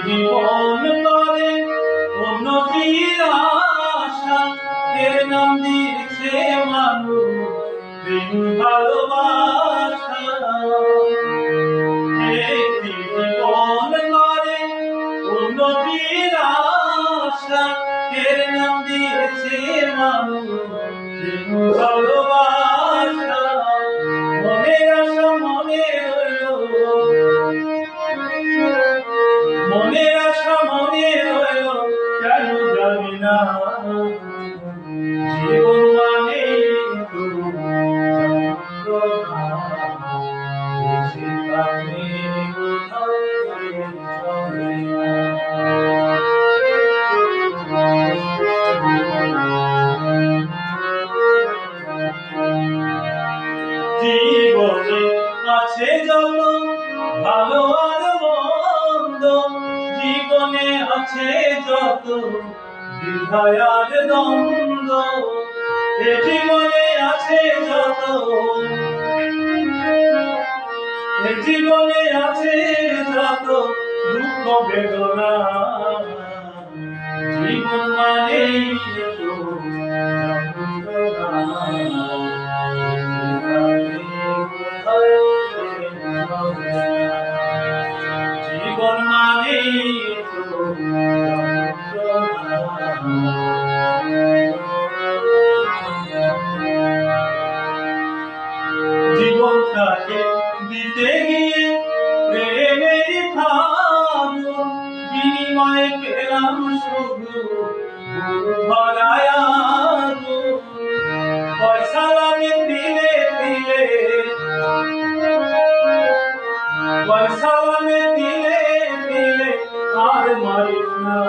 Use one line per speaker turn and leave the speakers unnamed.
জীবন করে উন্নতির আশা, এর নাম দিয়েছে মানুষ প্রেম ভালোবাসা। একটি জীবন করে উন্নতির আশা, এর নাম দিয়েছে মানুষ প্রেম ভালোবাসা। মনের আশা মনে রইল, মনের আশা মনে রইল, কেন জানি না জীবন মানে তো যন্ত্রণা। বেঁচে থাকলে কোথাও চলে না। জীবনে আছে যত ভালো আর মন্দ, জীবনে আছে যত দ্বিধায় আর দ্বন্দ্ব, এ জীবনে আছে যত, এ জীবনে আছে যত দুঃখ বেদনা। জীবন মানেই তো যন্ত্রণা। জীবন মানেই তো যন্ত্রণা। জীবনটাকে দিতে গিয়ে প্রেমের ফাগুন, বিনিময়ে পেলাম শুধু ভরায় আগুন। পয়সা লাগে দিলে দিলে, পয়সা লাগে দিলে দিলে, আর মারিস না।